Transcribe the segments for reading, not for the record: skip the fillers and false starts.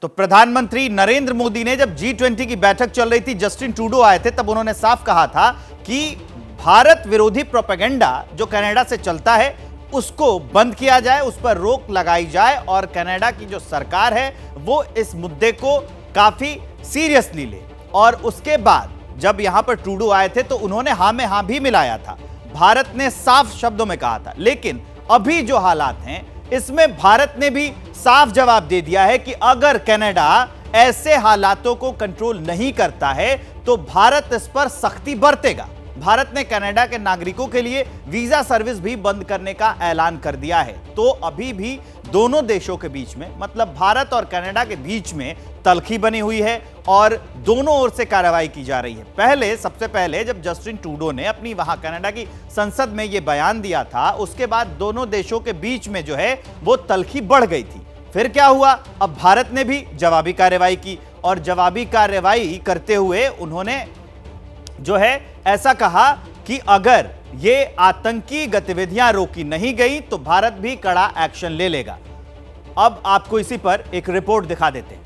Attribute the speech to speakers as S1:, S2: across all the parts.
S1: तो प्रधानमंत्री नरेंद्र मोदी ने जब G20 की बैठक चल रही थी, जस्टिन ट्रूडो आए थे, तब उन्होंने साफ कहा था कि भारत विरोधी प्रोपेगेंडा जो कनाडा से चलता है उसको बंद किया जाए, उस पर रोक लगाई जाए और कनाडा की जो सरकार है वो इस मुद्दे को काफी सीरियसली ले। और उसके बाद जब यहां पर ट्रूडो आए थे तो उन्होंने हां में हां भी मिलाया था, भारत ने साफ शब्दों में कहा था। लेकिन अभी जो हालात हैं इसमें भारत ने भी साफ जवाब दे दिया है कि अगर कनाडा ऐसे हालातों को कंट्रोल नहीं करता है तो भारत इस पर सख्ती बरतेगा। भारत ने कनाडा के नागरिकों के लिए वीजा सर्विस भी बंद करने का ऐलान कर दिया है। तो अभी भी दोनों देशों के बीच में, मतलब भारत और कनाडा के बीच में तल्खी बनी हुई है और दोनों ओर से कार्रवाई की जा रही है। सबसे पहले जब जस्टिन ट्रूडो ने अपनी वहां कनाडा की संसद में यह बयान दिया था, उसके बाद दोनों देशों के बीच में जो है वो तल्खी बढ़ गई थी। फिर क्या हुआ? अब भारत ने भी जवाबी कार्रवाई की और जवाबी कार्रवाई करते हुए उन्होंने जो है ऐसा कहा कि अगर ये आतंकी गतिविधियां रोकी नहीं गई तो भारत भी कड़ा एक्शन ले लेगा। अब आपको इसी पर एक रिपोर्ट दिखा देते हैं।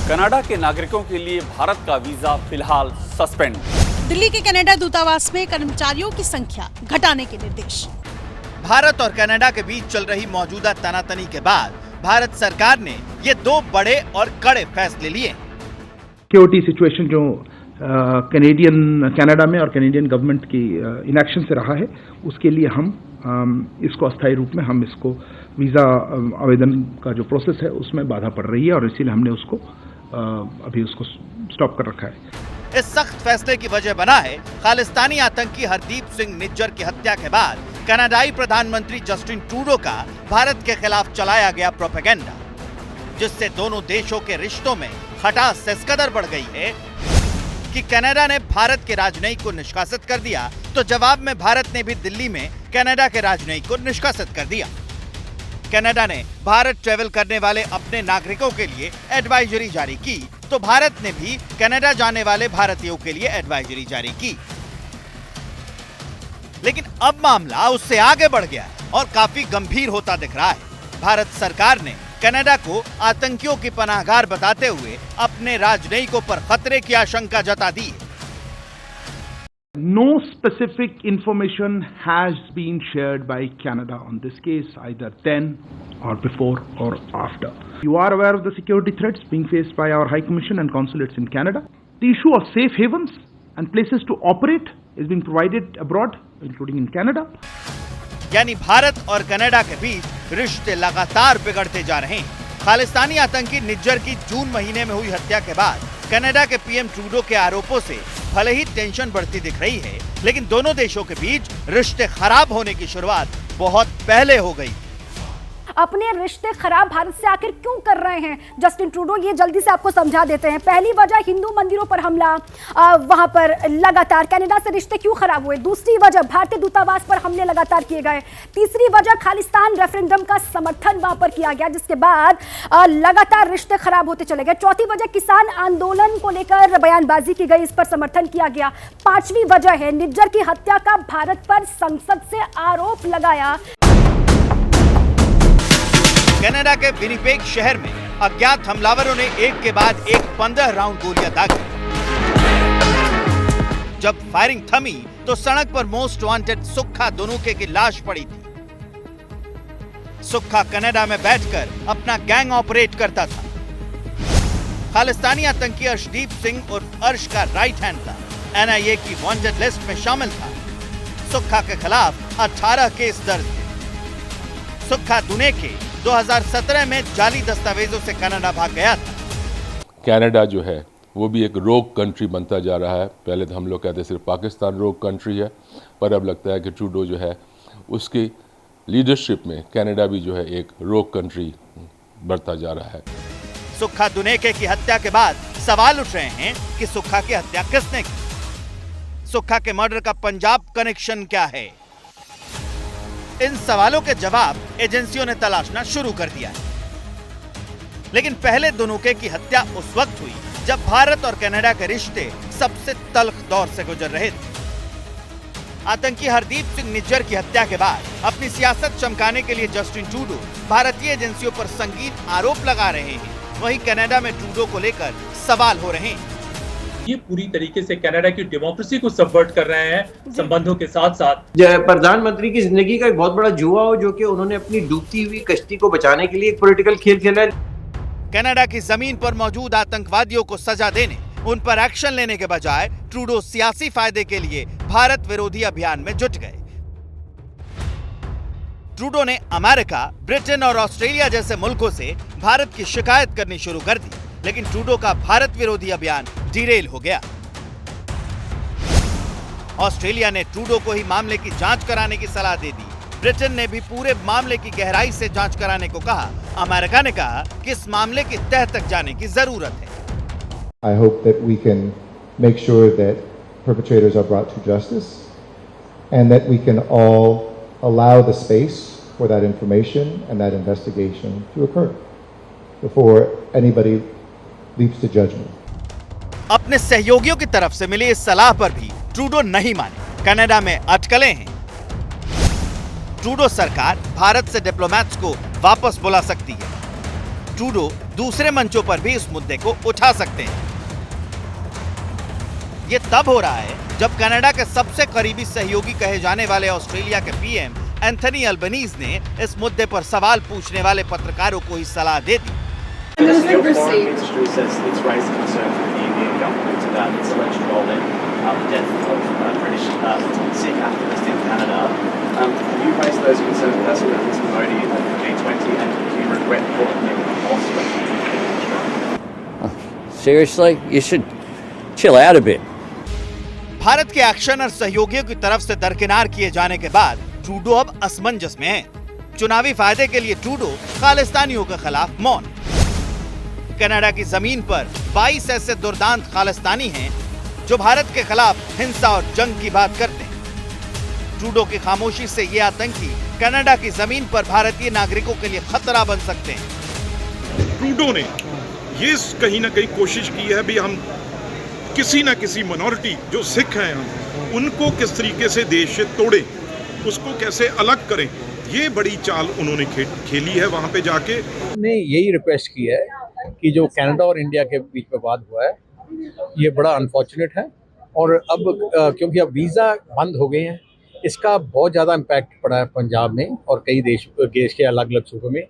S2: कनाडा के नागरिकों के लिए भारत का वीजा फिलहाल सस्पेंड।
S3: दिल्ली के कनाडा दूतावास में कर्मचारियों की संख्या घटाने के निर्देश।
S1: भारत और कनाडा के बीच चल रही मौजूदा तनातनी के बाद भारत सरकार ने ये दो बड़े और कड़े फैसले लिए।
S4: सिक्योरिटी सिचुएशन जो कनाडा में और कैनेडियन गवर्नमेंट की इनएक्शन से रहा है, उसके लिए हम इसको अस्थायी रूप में हम इसको वीजा आवेदन का जो प्रोसेस है उसमें बाधा पड़ रही है और इसीलिए हमने उसको अभी उसको स्टॉप कर रखा है।
S1: इस सख्त फैसले की वजह बना है खालिस्तानी आतंकी हरदीप सिंह निज्जर की हत्या के बाद कनाडाई प्रधानमंत्री जस्टिन ट्रूडो का भारत के खिलाफ चलाया गया प्रोपेगेंडा, जिससे दोनों देशों के रिश्तों में खटास इस कदर बढ़ गई है कि कनाडा ने भारत के राजनयिक को निष्कासित कर दिया, तो जवाब में भारत ने भी दिल्ली में कनाडा के राजनयिक को निष्कासित कर दिया। कनाडा ने भारत ट्रैवल करने वाले अपने नागरिकों के लिए एडवाइजरी जारी की, तो भारत ने भी कनाडा जाने वाले भारतीयों के लिए एडवाइजरी जारी की। लेकिन अब मामला उससे आगे बढ़ गया है और काफी गंभीर होता दिख रहा है। भारत सरकार ने कनाडा को आतंकियों की पनाहगार बताते हुए अपने राजनयिकों पर खतरे की आशंका जता दी है।
S4: No specific information has been shared by Canada on this case, either then or before or after. You are aware of the security threats being faced by our High Commission and consulates in Canada. The issue of safe havens and places to operate is being provided abroad, including in Canada.
S1: यानी भारत और Canada के बीच रिश्ते लगातार बिगड़ते जा रहे हैं। खालिस्तानी आतंकी निज्जर की जून महीने में हुई हत्या के बाद कनाडा के पीएम ट्रूडो के आरोपों से भले ही टेंशन बढ़ती दिख रही है, लेकिन दोनों देशों के बीच रिश्ते खराब होने की शुरुआत बहुत पहले हो गई।
S5: अपने रिश्ते खराब भारत से आखिर क्यों कर रहे हैं जस्टिन ट्रूडो, ये जल्दी से आपको समझा देते हैं। पहली वजह हिंदू मंदिरों पर हमला, वहां पर लगातार कनाडा से रिश्ते क्यों खराब हुए। दूसरी वजह भारतीय दूतावास पर हमले लगातार किए गए। तीसरी वजह खालिस्तान रेफरेंडम का समर्थन वहां पर किया गया, जिसके बाद लगातार रिश्ते खराब होते चले गए। चौथी वजह किसान आंदोलन को लेकर बयानबाजी की गई, इस पर समर्थन किया गया। पांचवी वजह है निज्जर की हत्या का भारत पर संसद से आरोप लगाया।
S1: कनाडा के विनिपेग शहर में अज्ञात हमलावरों ने एक के बाद एक 15 राउंड गोलियां दागी। जब फायरिंग थमी तो सड़क पर मोस्ट वांटेड सुक्खा दुनुके की लाश पड़ी थी। सुक्खा कनाडा में बैठकर अपना गैंग ऑपरेट करता था। खालिस्तानी आतंकी अर्शदीप सिंह उर्फ अर्श का राइट हैंड था, एनआईए की वांटेड लिस्ट में शामिल था। सुक्खा के खिलाफ 18 केस दर्ज थे। सुक्खा दुनेके 2017 में जाली दस्तावेजों से कनाडा भाग गया था।
S6: कनाडा जो है वो भी एक रोग कंट्री बनता जा रहा है। पहले तो हम लोग कहते सिर्फ पाकिस्तान रोग कंट्री है, पर अब लगता है कि ट्रूडो जो है उसकी लीडरशिप में कनाडा भी जो है एक रोग कंट्री बढ़ता जा रहा है।
S1: सुक्खा दुनेके की हत्या के बाद सवाल उठ रहे हैं कि सुक्खा की हत्या किसने की। सुक्खा के मर्डर का पंजाब कनेक्शन क्या है? इन सवालों के जवाब एजेंसियों ने तलाशना शुरू कर दिया है। लेकिन पहले दुनुके की हत्या उस वक्त हुई जब भारत और कनाडा के रिश्ते सबसे तल्ख दौर से गुजर रहे थे। आतंकी हरदीप सिंह निज्जर की हत्या के बाद अपनी सियासत चमकाने के लिए जस्टिन ट्रूडो भारतीय एजेंसियों पर संगीन आरोप लगा रहे हैं। वहीं कनाडा में ट्रूडो को लेकर सवाल हो रहे हैं।
S7: ये पूरी तरीके से कनाडा की डेमोक्रेसी को सबवर्ट कर रहे हैं संबंधों के साथ साथ।
S8: प्रधानमंत्री की जिंदगी का एक बहुत बड़ा जुआ हो, जो कि उन्होंने अपनी डूबती हुई कश्ती को बचाने के लिए एक पॉलिटिकल खेल खेला है।
S1: कनाडा की जमीन पर मौजूद आतंकवादियों को सजा देने, उन पर एक्शन लेने के बजाय ट्रूडो सियासी फायदे के लिए भारत विरोधी अभियान में जुट गए। ट्रूडो ने अमेरिका, ब्रिटेन और ऑस्ट्रेलिया जैसे मुल्कों से भारत की शिकायत करनी शुरू कर दी, लेकिन ट्रूडो का भारत विरोधी अभियान डिरेल हो गया। ऑस्ट्रेलिया ने ट्रूडो को ही मामले की जांच कराने की सलाह दे दी। ब्रिटेन ने भी पूरे मामले की गहराई से जांच कराने को कहा। अमेरिका ने कहा कि इस मामले की तह तक जाने की जरूरत है।
S9: I hope that we can make sure that perpetrators are brought to justice and that we can all allow the space for that information and that investigation to occur before anybody leaps to judgment.
S1: अपने सहयोगियों की तरफ से मिली इस सलाह पर भी Trudeau नहीं माने। कनाडा में अटकलें हैं। ट्रूडो सरकार भारत से डिप्लोमैट्स को वापस बुला सकती है। ट्रूडो दूसरे मंचों पर भी इस मुद्दे को उठा सकते हैं। ये तब हो रहा है जब कनाडा के सबसे करीबी सहयोगी कहे जाने वाले ऑस्ट्रेलिया के पीएम एंथनी अल्बनीज ने इस मुद्दे पर सवाल पूछने वाले पत्रकारों को ही सलाह दे दी।
S10: Seriously, you should chill out a bit.
S1: Bharat के एक्शन और सहयोगियों की तरफ से दरकिनार किए जाने के बाद ट्रूडो अब असमंजस में है। चुनावी फायदे के लिए ट्रूडो खालिस्तानियों के खिलाफ मौन। कनाडा की जमीन पर 22 ऐसे दुर्दांत खालिस्तानी हैं जो भारत के खिलाफ हिंसा और जंग की बात करते हैं। ट्रूडो की खामोशी से ये आतंकी कनाडा की जमीन पर भारतीय नागरिकों के लिए खतरा बन सकते हैं।
S11: ट्रूडो ने ये कहीं ना कहीं कोशिश की है भी हम किसी ना किसी मिनॉरिटी जो सिख हैं हम उनको किस तरीके से देश से तोड़ें, उसको कैसे अलग करें, ये बड़ी चाल उन्होंने खेली है। वहां पे जाके
S12: ने यही रिक्वेस्ट की है कि जो कनाडा और इंडिया के बीच में बात हुआ है ये बड़ा अनफॉर्चुनेट है और अब क्योंकि अब वीज़ा बंद हो गए हैं, इसका बहुत ज़्यादा इम्पैक्ट पड़ा है पंजाब में और कई देश के अलग अलग सूबों में।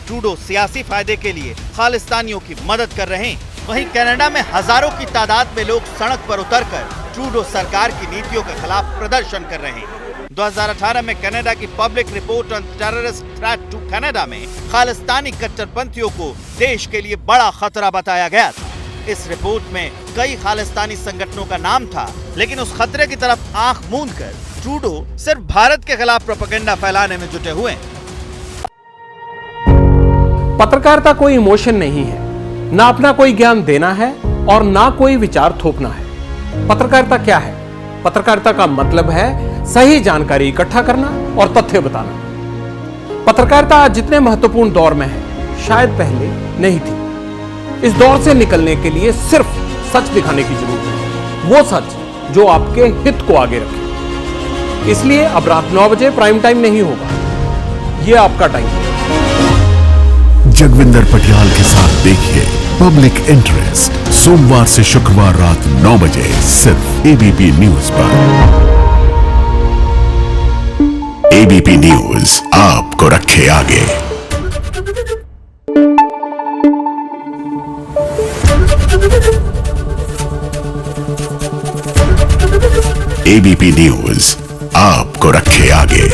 S1: ट्रूडो सियासी फायदे के लिए खालिस्तानियों की मदद कर रहे हैं। वहीं कनाडा में हजारों की तादाद में लोग सड़क पर उतरकर ट्रूडो सरकार की नीतियों के खिलाफ प्रदर्शन कर रहे हैं। 2018 में कनाडा की public report on terrorist threat to Canada में खालिस्तानी कट्टरपंथियों को देश के लिए बड़ा खतरा बताया गया था। इस रिपोर्ट में कई खालिस्तानी संगठनों का नाम था, लेकिन उस खतरे की तरफ आंख मूंद कर ट्रूडो सिर्फ भारत के खिलाफ प्रोपेगेंडा फैलाने में जुटे हुए हैं।
S13: पत्रकारिता कोई इमोशन नहीं है, ना अपना कोई ज्ञान देना है और ना कोई विचार थोपना है। पत्रकारिता क्या है? पत्रकारिता का मतलब है सही जानकारी इकट्ठा करना और तथ्य बताना। पत्रकारिता आज जितने महत्वपूर्ण दौर में है, शायद पहले नहीं थी। इस दौर से निकलने के लिए सिर्फ सच दिखाने की जरूरत है, वो सच जो आपके हित को आगे रखे। इसलिए अब रात 9 बजे प्राइम टाइम नहीं होगा, ये आपका टाइम है।
S14: जगविंदर पटियाल के साथ देखिए पब्लिक इंटरेस्ट सोमवार से शुक्रवार रात 9 बजे सिर्फ एबीपी न्यूज पर। एबीपी न्यूज आपको रखे आगे। एबीपी न्यूज आपको रखे आगे।